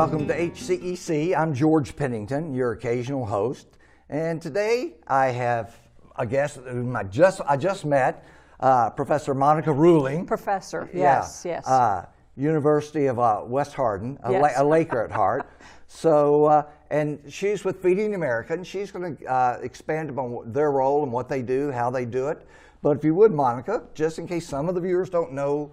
Welcome to HCEC. I'm George Pennington, your occasional host. And today I have a guest whom I just met, Professor Monica Ruling. Professor, yes, yes. University of West Hardin, Yes. a Laker at heart. So, and she's with Feeding America, and she's going to expand upon their role and what they do, how they do it. But if you would, Monica, just in case some of the viewers don't know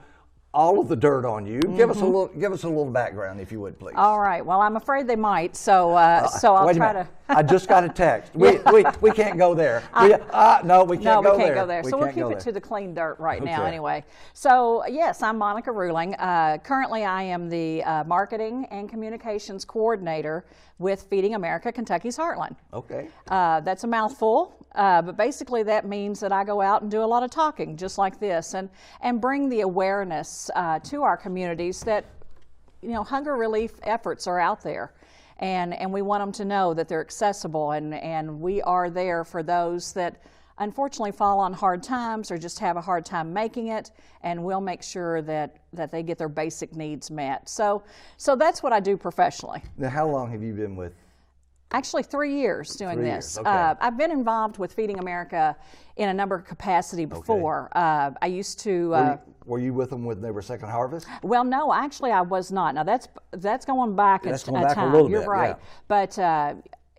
all of the dirt on you, give us a little background, if you would, please. All right. Well, I'm afraid they might, so I'll try to. I just got a text. We can't go there. No, we can't go there. So we'll keep it to the clean dirt right now, anyway. So yes, I'm Monica Ruling. Currently, I am the Marketing and Communications Coordinator with Feeding America, Kentucky's Heartland. Okay. That's a mouthful, but basically that means that I go out and do a lot of talking, just like this, and bring the awareness to our communities that, you know, hunger relief efforts are out there. And we want them to know that they're accessible, and we are there for those that unfortunately fall on hard times or just have a hard time making it, and we'll make sure that they get their basic needs met. So that's what I do professionally. Now, how long have you been with? Actually, 3 years doing 3 this. years, okay. I've been involved with Feeding America in a number of capacity before. Okay. I used to. Were you with them when they were Second Harvest? Well, no, actually, I was not. Now that's going back that's a going back time. A little You're bit, right, yeah. But.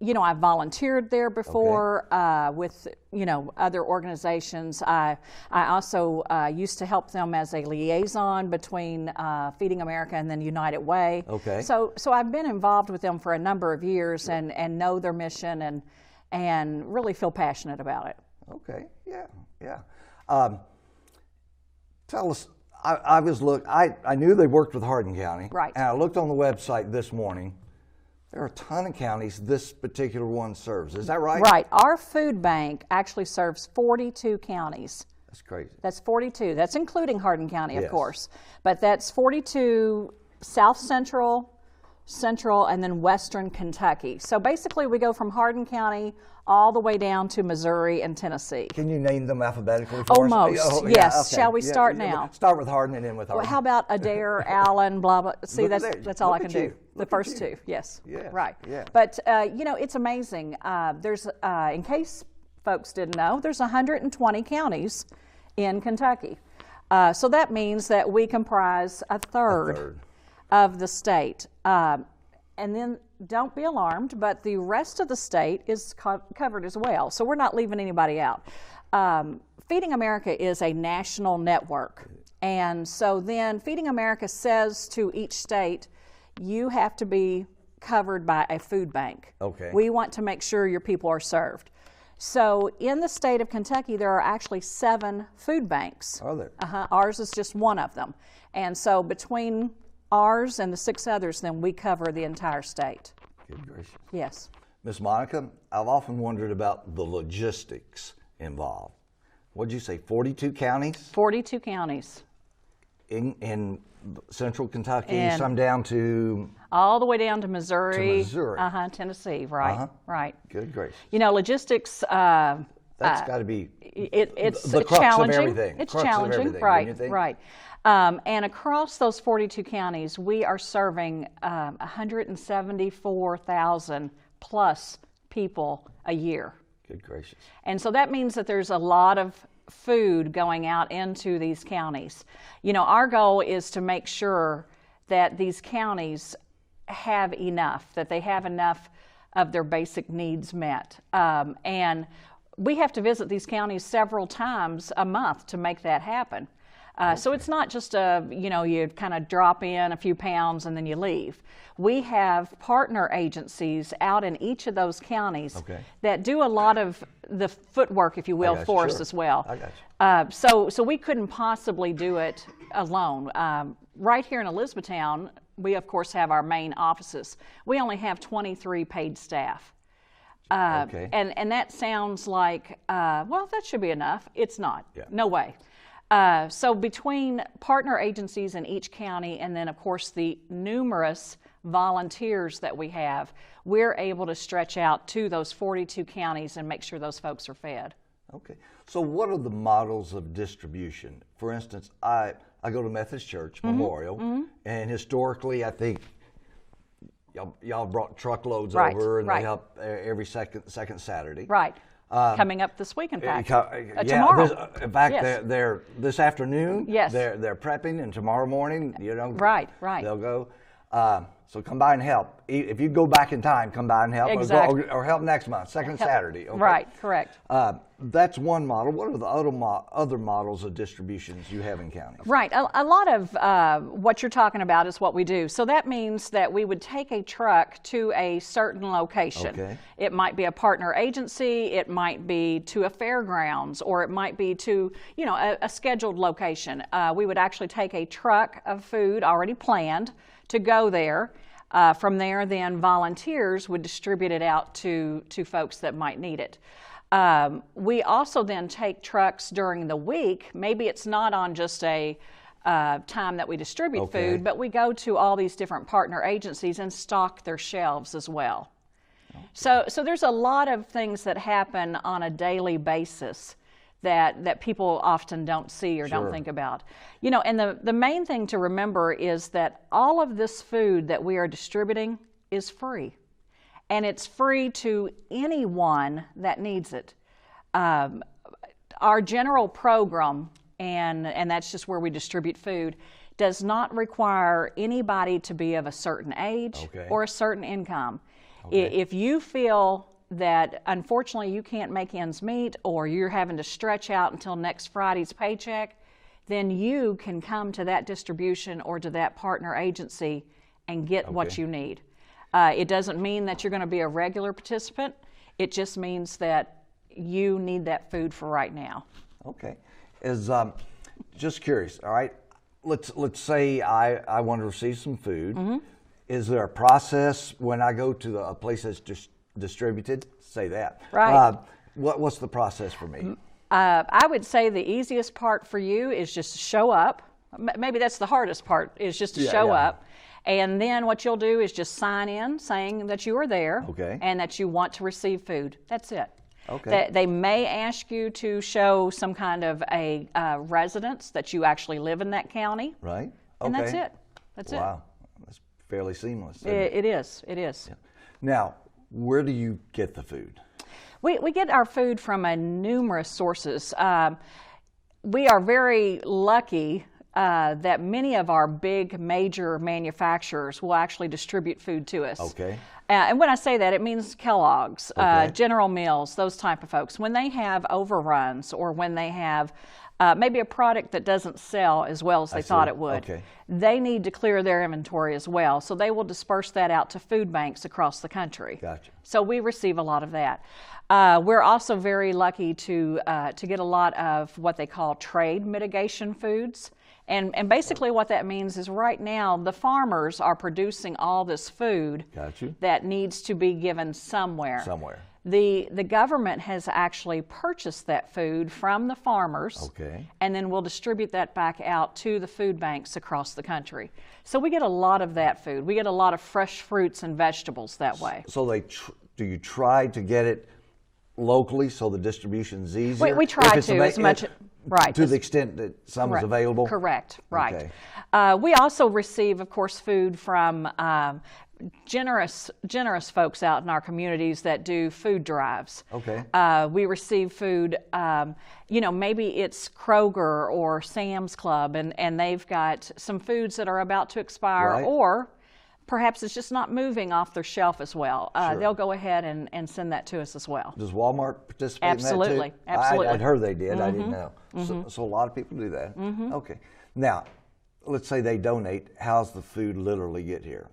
You know, I volunteered there before with, you know, other organizations. I also used to help them as a liaison between Feeding America and then United Way. Okay. So I've been involved with them for a number of years and know their mission and really feel passionate about it. Okay, yeah. Tell us, I knew they worked with Hardin County. Right. And I looked on the website this morning. There are a ton of counties this particular one serves. Is that right? Right. Our food bank actually serves 42 counties. That's crazy. That's 42. That's including Hardin County, of Yes. course. But that's 42 South Central, and then Western Kentucky. So basically we go from Hardin County all the way down to Missouri and Tennessee. Can you name them alphabetically for Almost, us? Oh, yes. Okay. Shall we start now? Start with Hardin and end with Hardin. Well, how about Adair, Allen, blah, blah. See, that's all I can do. The first two, yes. Yeah. Right. Yeah. But, you know, it's amazing. There's, in case folks didn't know, there's 120 counties in Kentucky. So that means that we comprise a third of the state. And then don't be alarmed, but the rest of the state is covered as well. So we're not leaving anybody out. Feeding America is a national network. And so then Feeding America says to each state, you have to be covered by a food bank. Okay. We want to make sure your people are served. So in the state of Kentucky, there are actually 7 food banks. Are there? Ours is just one of them. And so between ours and the 6 others, then we cover the entire state. Good gracious. Yes. Miss Monica, I've often wondered about the logistics involved. What'd you say, 42 counties? 42 counties. In central Kentucky, And some down to? All the way down to Missouri. Tennessee, right, right. Good gracious. You know, logistics, That's got to be it's the crux challenging. of everything. It's Crux of challenging, everything, right, don't you think? right. And across those 42 counties, we are serving 174,000 plus people a year. Good gracious. And so that means that there's a lot of food going out into these counties. You know, our goal is to make sure that these counties have enough, that they have enough of their basic needs met. And we have to visit these counties several times a month to make that happen. So it's not just you kind of drop in a few pounds and then you leave. We have partner agencies out in each of those counties that do a lot of the footwork, if you will, for us as well. I got you. So we couldn't possibly do it alone. Right here in Elizabethtown, we of course have our main offices. We only have 23 paid staff. And that sounds like, well, that should be enough. It's not. Yeah. No way. So between partner agencies in each county and then, of course, the numerous volunteers that we have, we're able to stretch out to those 42 counties and make sure those folks are fed. Okay. So what are the models of distribution? For instance, I go to Methodist Church Memorial, and historically I think y'all brought truckloads Right, over, and right. they help every second Saturday. Right. Coming up this week, in fact. Yeah, tomorrow. in fact, Yes. they're this afternoon. Yes. They're prepping, and tomorrow morning, Right. they'll go. So come by and help. If you go back in time, come by and help, Exactly. or help next month, second Saturday. Okay? Right. Correct. That's one model. What are the other models of distributions you have in counties? Right. A lot of what you're talking about is what we do. So that means that we would take a truck to a certain location. Okay. It might be a partner agency, it might be to a fairgrounds, or it might be to, a scheduled location. We would actually take a truck of food already planned to go there. From there, then volunteers would distribute it out to folks that might need it. We also then take trucks during the week. Maybe it's not on just a time that we distribute food, but we go to all these different partner agencies and stock their shelves as well. Okay. So there's a lot of things that happen on a daily basis that people often don't see or don't think about. And the main thing to remember is that all of this food that we are distributing is free. And it's free to anyone that needs it. Our general program, and that's just where we distribute food, does not require anybody to be of a certain age or a certain income. If you feel that unfortunately you can't make ends meet, or you're having to stretch out until next Friday's paycheck, then you can come to that distribution or to that partner agency and get what you need. It doesn't mean that you're going to be a regular participant. It just means that you need that food for right now. Okay. Just curious, all right? Let's say I want to receive some food. Mm-hmm. Is there a process when I go to a place that's distributed? Say that. Right. What's the process for me? I would say the easiest part for you is just to show up. Maybe that's the hardest part, is just to show up. And then what you'll do is just sign in saying that you are there and that you want to receive food. That's it. Okay. They may ask you to show some kind of a residence that you actually live in that county. Right. And that's it. That's it. Wow. That's fairly seamless. It is. It is. Yeah. Now, where do you get the food? We get our food from numerous sources. We are very lucky that many of our big major manufacturers will actually distribute food to us. Okay. And when I say that, it means Kellogg's, General Mills, those type of folks. When they have overruns, or when they have maybe a product that doesn't sell as well as they thought it would, they need to clear their inventory as well. So they will disperse that out to food banks across the country. Gotcha. So we receive a lot of that. We're also very lucky to get a lot of what they call trade mitigation foods. And basically what that means is right now the farmers are producing all this food that needs to be given somewhere. The government has actually purchased that food from the farmers, and then we'll distribute that back out to the food banks across the country. So we get a lot of that food. We get a lot of fresh fruits and vegetables that way. So do you try to get it locally so the distribution's easier? We try to as much. Right. To the extent that some is available? Correct, right. We also receive, of course, food from generous folks out in our communities that do food drives. We receive food, maybe it's Kroger or Sam's Club, and they've got some foods that are about to expire, or perhaps it's just not moving off their shelf as well. They'll go ahead and send that to us as well. Does Walmart participate in that too? Absolutely. I'd heard they did. I didn't know. So a lot of people do that. Okay. Now, let's say they donate. How's the food literally get here?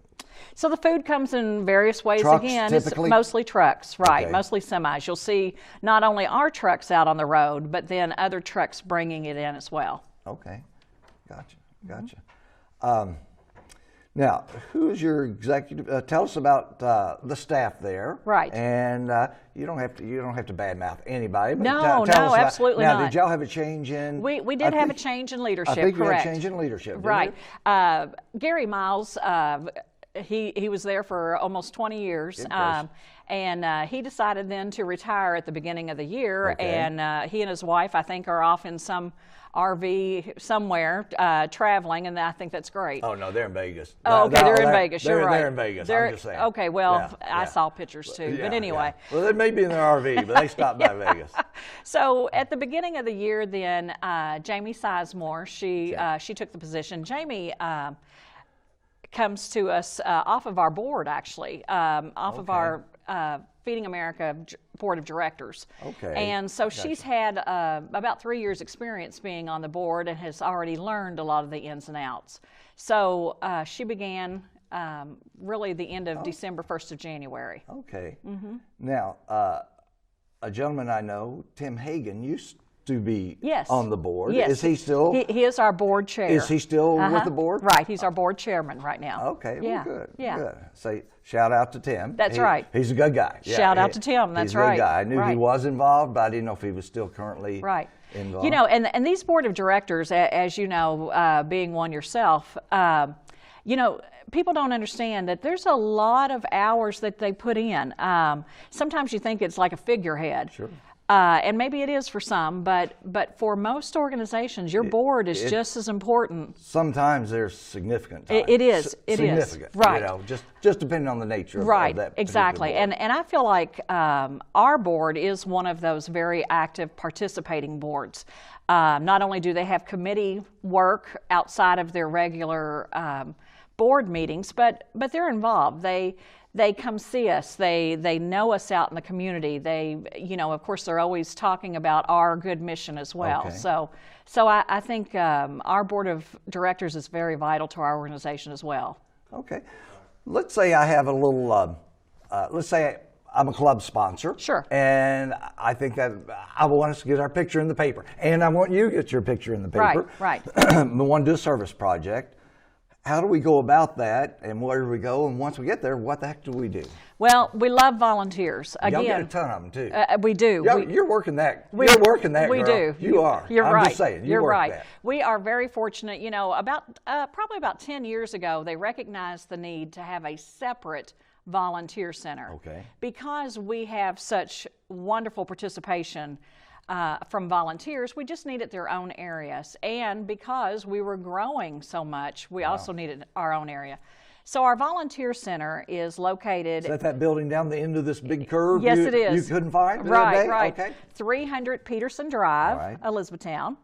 So the food comes in various ways. Trucks, again. Typically? It's mostly trucks, right? Mostly semis. You'll see not only our trucks out on the road, but then other trucks bringing it in as well. Okay. Gotcha. Now, who's your executive? Tell us about the staff there. Right. And you don't have to badmouth anybody. But no, absolutely not. Now, not. Did y'all have a change in? We did have a change in leadership. I think correct. You had a change in leadership. Right. Gary Miles. He was there for almost 20 years. And he decided then to retire at the beginning of the year. And he and his wife, I think, are off in some RV somewhere traveling, and I think that's great. Oh no, they're in Vegas. Oh, okay, they're in Vegas. You're right. They're in Vegas. I'm just saying. Okay, well, Yeah, I saw pictures too. Yeah, but anyway. yeah. Well, they may be in their RV, but they stopped by Vegas. So at the beginning of the year, then Jamie Sizemore, she took the position. Jamie comes to us off of our board, actually, off of our Feeding America board of directors. Okay. And so she's had about 3 years experience being on the board and has already learned a lot of the ins and outs. So she began really the end of December, 1st of January. Okay. Now, a gentleman I know, Tim Hagan, used to be on the board. Yes. Is he still? He is our board chair. Is he still with the board? Right. He's our board chairman right now. Okay. Yeah. Well, good. Yeah. Good. Say shout out to Tim. That's right. He's a good guy. Yeah, Shout out to Tim. That's right. He's a good guy. I knew he was involved, but I didn't know if he was still currently involved. You know, and these board of directors, as you know, being one yourself, you know, people don't understand that there's a lot of hours that they put in. Sometimes you think it's like a figurehead. Sure. And maybe it is for some, but for most organizations, your board is just as important. Sometimes there's significant time. It is. It significant, is. Right. You know, just depending on the nature of that. Exactly. Board. And I feel like our board is one of those very active participating boards. Not only do they have committee work outside of their regular board meetings, but they're involved. They come see us. They know us out in the community. They, you know, of course, they're always talking about our good mission as well. Okay. So I think our board of directors is very vital to our organization as well. Okay. Let's say I have a little, let's say I'm a club sponsor. Sure. And I think that I want us to get our picture in the paper. And I want you to get your picture in the paper. Right. We want to do a service project. How do we go about that, and where do we go? And once we get there, what the heck do we do? Well, we love volunteers. Again, y'all get a ton of them too. We do. You're working that. You're working that. We girl. do. You are. You're I'm right. just saying. You're work right. That. We are very fortunate. You know, probably about 10 years ago, they recognized the need to have a separate volunteer center. Okay. Because we have such wonderful participation from volunteers, we just needed their own areas. And because we were growing so much, we also needed our own area. So our volunteer center is located... Is that building down the end of this big curve? Yes, it is. You couldn't find Right. Okay. 300 Peterson Drive, Elizabethtown.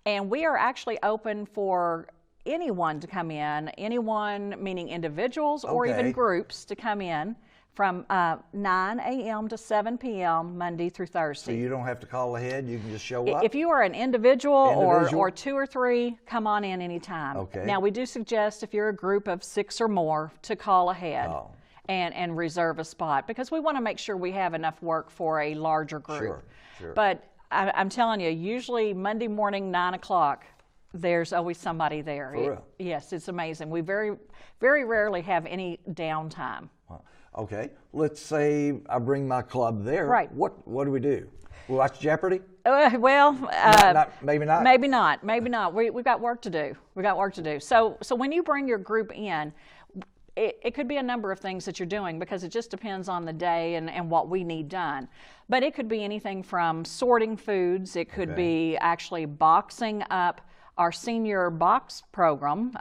And we are actually open for anyone to come in, anyone meaning individuals or even groups to come in from 9 a.m. to 7 p.m. Monday through Thursday. So you don't have to call ahead, you can just show up? If you are an individual or two or three, come on in anytime. Okay. Now, we do suggest if you're a group of 6 or more to call ahead and reserve a spot, because we want to make sure we have enough work for a larger group. Sure. But I'm telling you, usually Monday morning, 9 o'clock, there's always somebody there. For real? Yes, it's amazing. We very, very rarely have any downtime. Wow. Okay, let's say I bring my club there. Right. What do we do? We watch Jeopardy? Well, maybe not. Maybe not. We've got work to do. So when you bring your group in, it could be a number of things that you're doing, because it just depends on the day and what we need done. But it could be anything from sorting foods. It could be actually boxing up our senior box program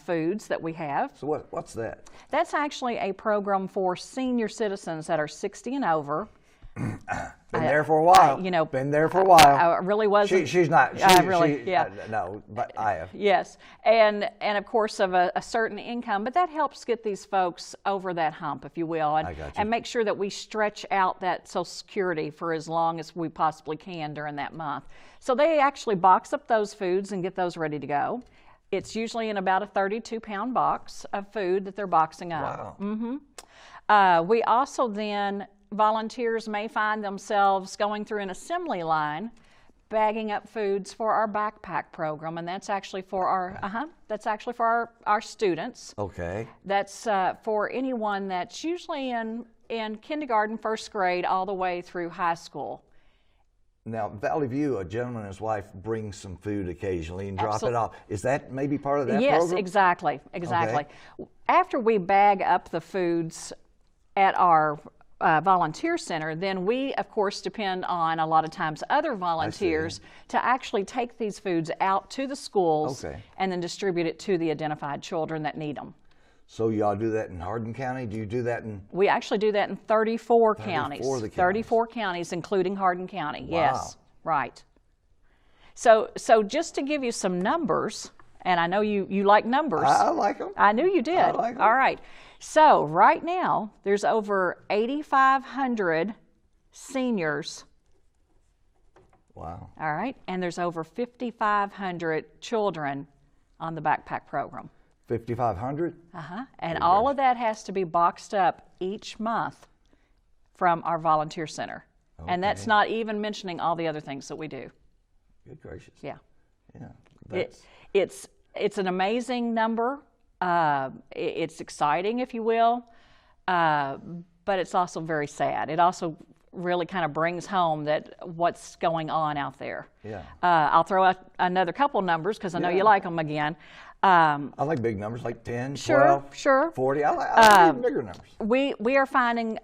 foods that we have. So what's that? That's actually a program for senior citizens that are 60 and over. Been there for a while. Been there for a while. I really wasn't. She's not. No, but I have. Yes, and of course of a certain income, but that helps get these folks over that hump, if you will, and make sure that we stretch out that Social Security for as long as we possibly can during that month. So they actually box up those foods and get those ready to go. It's usually in about a 32-pound box of food that they're boxing up. Wow. We also then, volunteers may find themselves going through an assembly line, bagging up foods for our backpack program, and that's actually for our students. Okay. That's for anyone that's usually in kindergarten, first grade, all the way through high school. Now, Valley View, a gentleman and his wife bring some food occasionally and drop it off. Is that maybe part of that program? Yes, exactly. Okay. After we bag up the foods at our volunteer center, then we, of course, depend on a lot of times other volunteers to actually take these foods out to the schools and then distribute it to the identified children that need them. So y'all do that in Hardin County? Do you do that in? We actually do that in 34 counties. 34 counties, including Hardin County. Wow. Yes, right. So just to give you some numbers, and I know you like numbers. I like them. I knew you did. I like them. All right. So right now, there's over 8,500 seniors. Wow. All right. And there's over 5,500 children on the backpack program. 5,500? Uh-huh. And all of that has to be boxed up each month from our volunteer center. Okay. And that's not even mentioning all the other things that we do. Good gracious. Yeah. Yeah. It's an amazing number. It's exciting, if you will, but it's also very sad. It also really kind of brings home that what's going on out there. Yeah. I'll throw out another couple numbers because I know you like them again. I like big numbers like 10, 12, 40. I like even bigger numbers. We are finding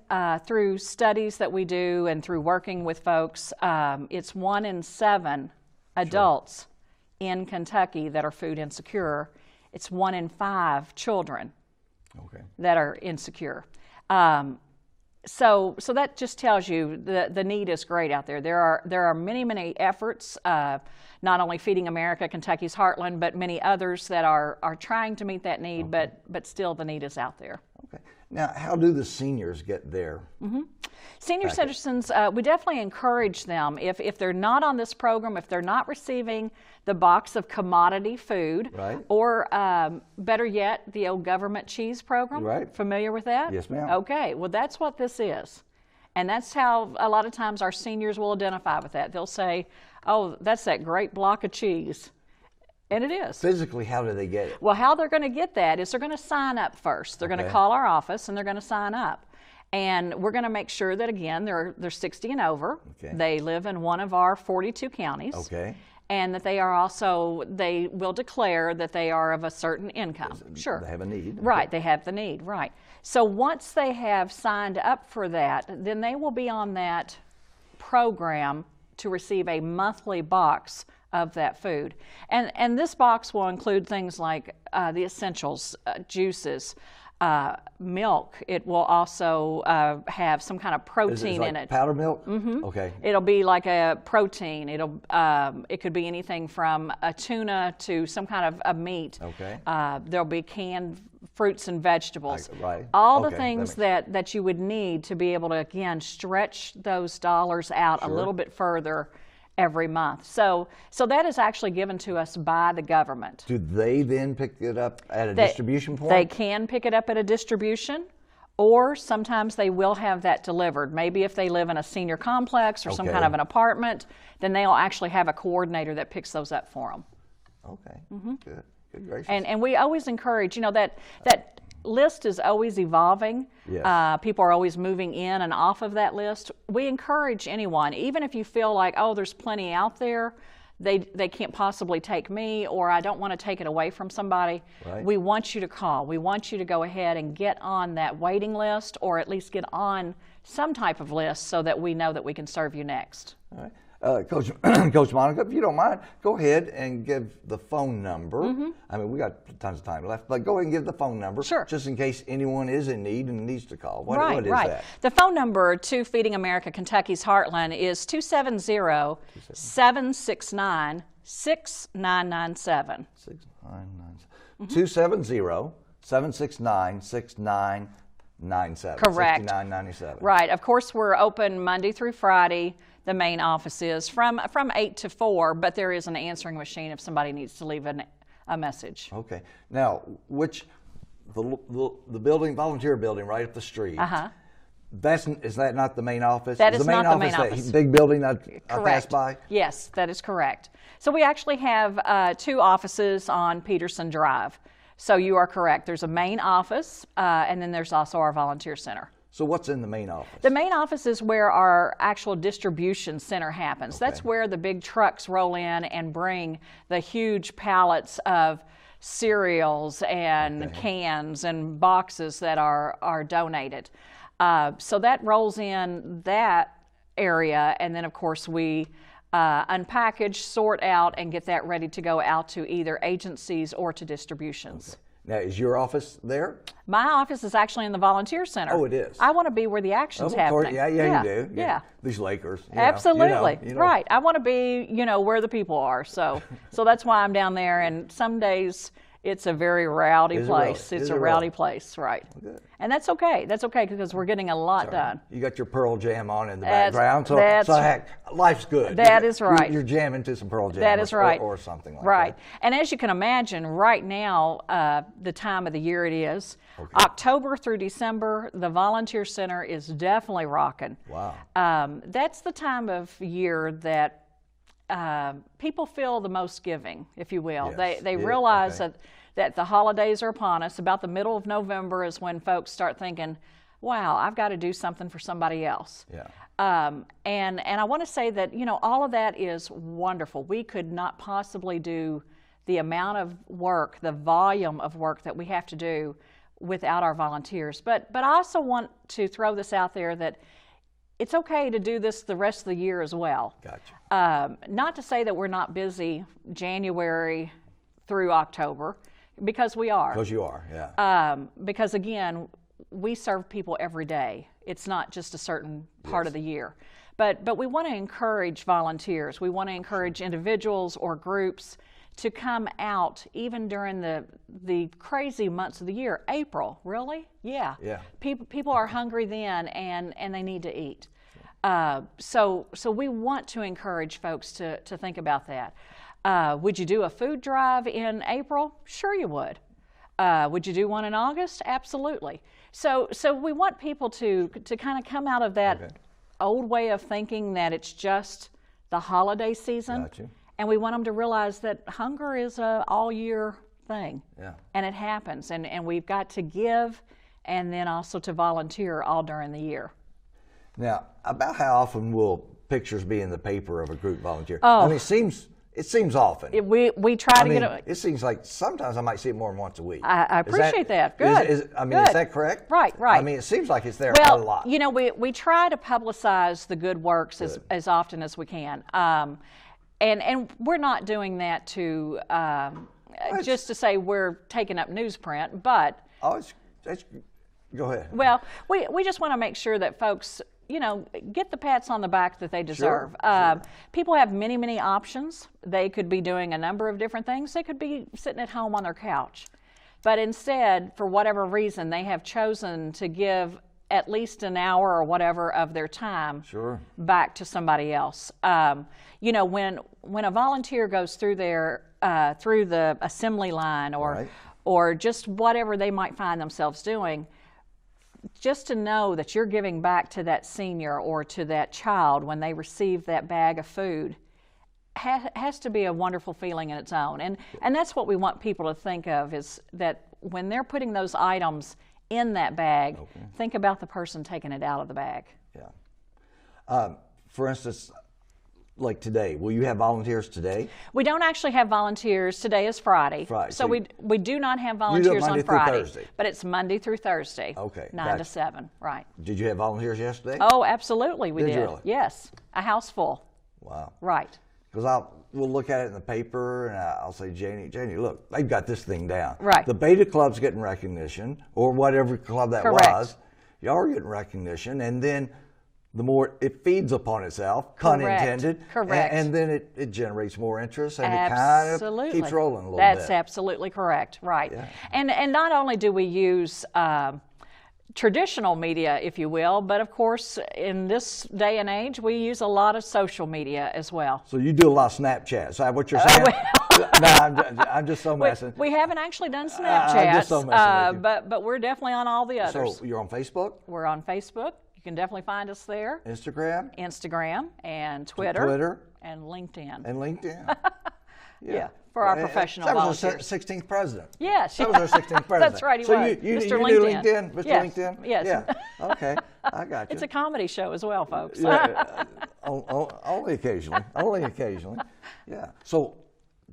through studies that we do and through working with folks, it's 1 in 7 adults in Kentucky that are food insecure. It's 1 in 5 children that are insecure. So that just tells you the need is great out there. There are many efforts, not only Feeding America, Kentucky's Heartland, but many others that are trying to meet that need, but still the need is out there. Okay. Now, how do the seniors get there? Senior citizens, we definitely encourage them, if they're not on this program, if they're not receiving the box of commodity food, or better yet, the old government cheese program. Familiar with that? Yes, ma'am. Okay, well, that's what this is. And that's how a lot of times our seniors will identify with that. They'll say, oh, that's that great block of cheese. And it is. Physically, how do they get it? Well, how they're going to get that is they're going to sign up first. They're going to call our office and they're going to sign up. And we're going to make sure that, again, they're 60 and over. They live in one of our 42 counties. And that they will declare that they are of a certain income. Sure. They have a need. Right, they have the need, right. So once they have signed up for that, then they will be on that program to receive a monthly box of that food. And this box will include things like the essentials, juices, milk. It will also have some kind of protein in it. Powdered milk? Okay. It'll be like a protein. It could be anything from a tuna to some kind of a meat. There'll be canned fruits and vegetables. All the things that you would need to be able to, again, stretch those dollars out a little bit further every month. So that is actually given to us by the government. Do they then pick it up at a distribution point? They can pick it up at a distribution, or sometimes they will have that delivered. Maybe if they live in a senior complex or some kind of an apartment, then they'll actually have a coordinator that picks those up for them. Okay, good. Good gracious. And we always encourage, that list is always evolving. People are always moving in and off of that list. We encourage anyone, even if you feel like, oh, there's plenty out there, they can't possibly take me, or I don't want to take it away from somebody. We want you to call. We want you to go ahead and get on that waiting list, or at least get on some type of list so that we know that we can serve you next. All right. Coach Monica, if you don't mind, go ahead and give the phone number. I mean, we got tons of time left, but go ahead and give the phone number. Just in case anyone is in need and needs to call. What is that? The phone number to Feeding America, Kentucky's Heartland is 270-769-6997. 6997. 270-769-6997. Correct. 6997. Right. Of course, we're open Monday through Friday. The main office is from 8 to 4, but there is an answering machine if somebody needs to leave a message. Okay. Now, the building, volunteer building right up the street? Is that not the main office? That is not the main office. That big building I passed by? Yes, that is correct. So we actually have 2 offices on Peterson Drive. So you are correct. There's a main office, and then there's also our volunteer center. So what's in the main office? The main office is where our actual distribution center happens. That's where the big trucks roll in and bring the huge pallets of cereals and cans and boxes that are donated. So that rolls in that area, and then of course we unpackage, sort out, and get that ready to go out to either agencies or to distributions. Okay. Now, is your office there? My office is actually in the volunteer center. Oh, it is. I want to be where the action's happening. Yeah, you do. Yeah. These Lakers. Absolutely. You know. Right. I want to be, where the people are. So that's why I'm down there. And some days it's a very rowdy place. It's a rowdy place, right? Well, good. And that's okay. That's okay because we're getting a lot done. You got your Pearl Jam on in the background, so heck, life's good. That is right. You're jamming to some Pearl Jam. That is right. Or something like that. Right. And as you can imagine, right now, the time of the year it is, October through December, the Volunteer Center is definitely rocking. Wow. That's the time of year that people feel the most giving, if you will. Yes. They realize that the holidays are upon us. About the middle of November is when folks start thinking, wow, I've got to do something for somebody else. Yeah. And I want to say that, all of that is wonderful. We could not possibly do the amount of work, the volume of work that we have to do without our volunteers. But I also want to throw this out there that it's okay to do this the rest of the year as well. Gotcha. Not to say that we're not busy January through October, because we are. Because you are, yeah. Because again, we serve people every day. It's not just a certain part of the year. But we want to encourage volunteers. We want to encourage individuals or groups to come out even during the crazy months of the year. April, really? Yeah. People are hungry then, and they need to eat. So we want to encourage folks to think about that. Would you do a food drive in April? Sure you would. Would you do one in August? Absolutely. So we want people to kind of come out of that old way of thinking that it's just the holiday season. Gotcha. And we want them to realize that hunger is a all-year thing. Yeah. And it happens. And we've got to give and then also to volunteer all during the year. Now, about how often will pictures be in the paper of a group volunteer? Oh. I mean, it seems often. We try to get it. It seems like sometimes I might see it more than once a week. I appreciate that. Good. Is Good. that correct? Right. I mean, it seems like it's there a lot. We try to publicize the good works as often as we can. And we're not doing that to just to say we're taking up newsprint, but go ahead. Well, we just want to make sure that folks, get the pats on the back that they deserve. Sure. People have many, many options. They could be doing a number of different things. They could be sitting at home on their couch. But instead, for whatever reason, they have chosen to give at least an hour or whatever of their time back to somebody else. When a volunteer goes through through the assembly line or just whatever they might find themselves doing, just to know that you're giving back to that senior or to that child when they receive that bag of food has to be a wonderful feeling in its own. And that's what we want people to think of, is that when they're putting those items in that bag, think about the person taking it out of the bag. Yeah. For instance, like today, will you have volunteers today? We don't actually have volunteers. Today is Friday. So we do not have volunteers on Friday. But it's Monday through Thursday. Okay. 9 to 7, right. Did you have volunteers yesterday? Oh, absolutely we did. You really? Yes. A house full. Wow. Right. Because we'll look at it in the paper and I'll say, Janie, look, they've got this thing down. Right. The Beta Club's getting recognition, or whatever club that was. Y'all are getting recognition, and then the more it feeds upon itself, pun intended. Correct. And then it generates more interest, and it kind of keeps rolling a little bit. That's absolutely correct, right. Yeah. And not only do we use traditional media, if you will, but of course, in this day and age, we use a lot of social media as well. So you do a lot of Snapchat. Is that what you're saying? No, I'm just so messing. We haven't actually done Snapchat, I'm just so messing with you. But we're definitely on all the others. So you're on Facebook? We're on Facebook. You can definitely find us there. Instagram and Twitter. And LinkedIn. Yeah. For our professional volunteers. That was our 16th president. Yes. That was our 16th president. That's right, he was. You Mr. do LinkedIn. LinkedIn? Mr. Yes. LinkedIn? Yes. Yeah. Okay. I got you. It's a comedy show as well, folks. Yeah. Only occasionally. Only occasionally. Yeah. So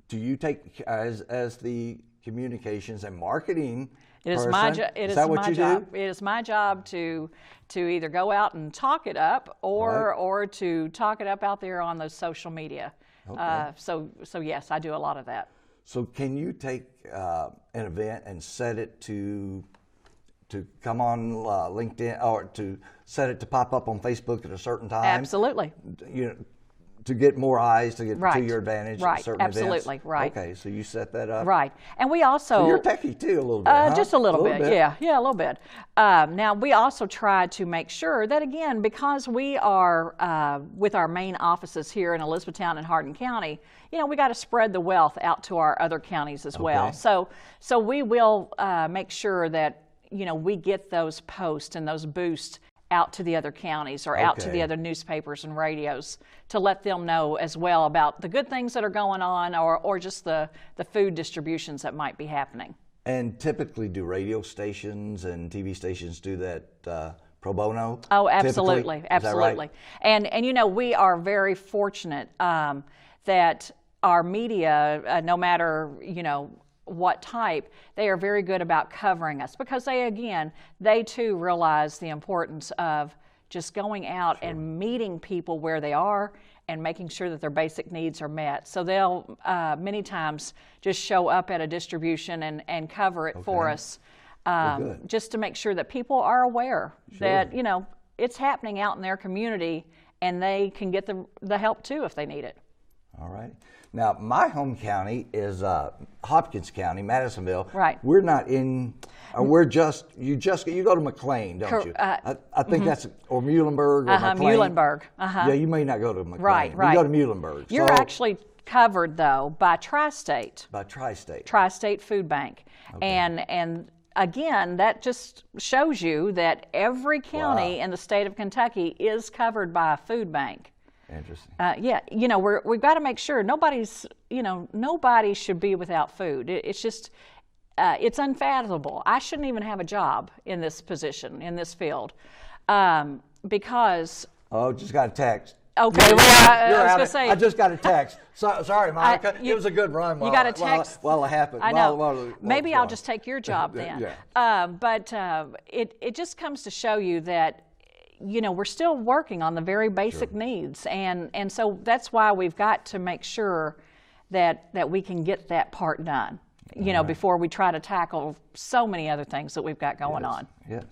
do you take, as the communications and marketing It is person. my job. It is is that what my you job. do? It is my job to either go out and talk it up, or to talk it up out there on the social media. Okay. So yes, I do a lot of that. So can you take an event and set it to come on LinkedIn, or to set it to pop up on Facebook at a certain time? Absolutely. You know, to get more eyes, to get to your advantage Right. at certain Absolutely. events? Right. Okay, so you set that up. Right. And we also... So you're techie too, a little bit, huh? Just a little bit. Yeah, a little bit. Now, we also try to make sure that, again, because we are with our main offices here in Elizabethtown and Hardin County, you know, we got to spread the wealth out to our other counties as well. So we will make sure that, you know, we get those posts and those boosts out to the other counties, or out to the other newspapers and radios, to let them know as well about the good things that are going on, or just the food distributions that might be happening. And typically, do radio stations and TV stations do that pro bono? Oh, absolutely, typically? absolutely. Is that right? And you know, we are very fortunate that our media, no matter, you know, what type, they are very good about covering us, because they too realize the importance of just going out and meeting people where they are and making sure that their basic needs are met. So they'll many times just show up at a distribution and cover it for us, just to make sure that people are aware that, you know, it's happening out in their community, and they can get the help too if they need it. All right. Now, my home county is Hopkins County, Madisonville. Right. We're not in. You go to McLean, don't you? I think that's, or Muhlenberg or McLean. Muhlenberg. Yeah, you may not go to McLean. Right. You go to Muhlenberg. You're actually covered though by Tri-State. By Tri-State. Tri-State Food Bank, and again, that just shows you that every county in the state of Kentucky is covered by a food bank. Interesting. Yeah, you know, we've got to make sure nobody should be without food. It's just, it's unfathomable. I shouldn't even have a job in this position, in this field, because... Oh, just got a text. Okay, well, I was going to say... I just got a text. Sorry, Monica. It was a good run. You got a text? While it happened. I know. Maybe I'll just take your job then. But it just comes to show you that, you know, we're still working on the very basic needs, and so that's why we've got to make sure that we can get that part done, you know, before we try to tackle so many other things that we've got going on. Yes.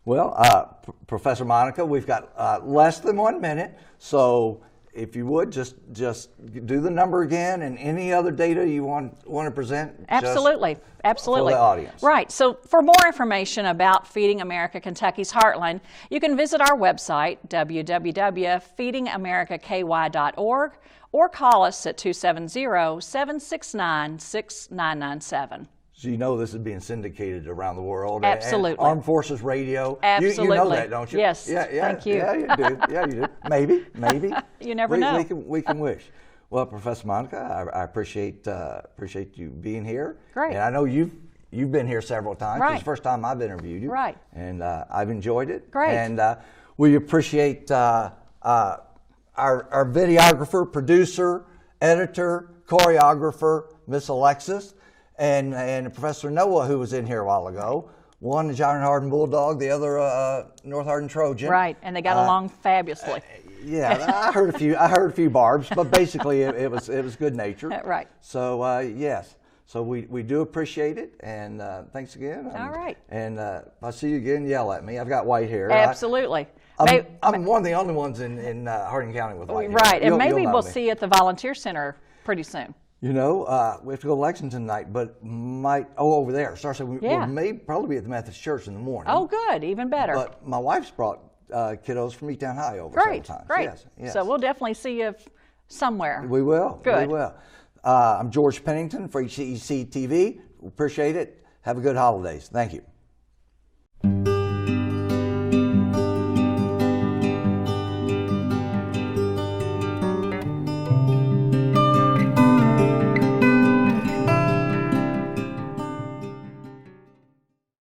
Well, Professor Monica, we've got less than 1 minute, so if you would just do the number again, and any other data you want to present. Absolutely. For the audience. Right. So for more information about Feeding America Kentucky's Heartland, you can visit our website, www.feedingamericaky.org, or call us at 270-769-6997. So you know this is being syndicated around the world. Absolutely. And Armed Forces Radio. Absolutely. You know that, don't you? Yes. Thank you. Yeah, you do. Yeah, you do. Maybe. You never know. We can wish. Well, Professor Monica, I appreciate you being here. Great. And I know you've been here several times. Right. It's the first time I've interviewed you. Right. And I've enjoyed it. Great. And we appreciate our videographer, producer, editor, choreographer, Miss Alexis, and Professor Noah, who was in here a while ago. One, the John Hardin Bulldog, the other, North Hardin Trojan. Right, and they got along fabulously. Yeah, I heard a few barbs, but basically it was good natured. Right. So yes, so we do appreciate it, and thanks again. All right. And if I see you again, yell at me. I've got white hair. Absolutely. I'm one of the only ones in Hardin County with white hair. Right, and maybe you'll we'll know me. see you at the Volunteer Center pretty soon. You know, we have to go to Lexington tonight, but over there. We'll probably be at the Methodist Church in the morning. Oh, good, even better. But my wife's brought kiddos from Eatown High over several times. Great. Yes. So we'll definitely see you somewhere. We will. Good. We will. I'm George Pennington for HCEC-TV. Appreciate it. Have a good holidays. Thank you.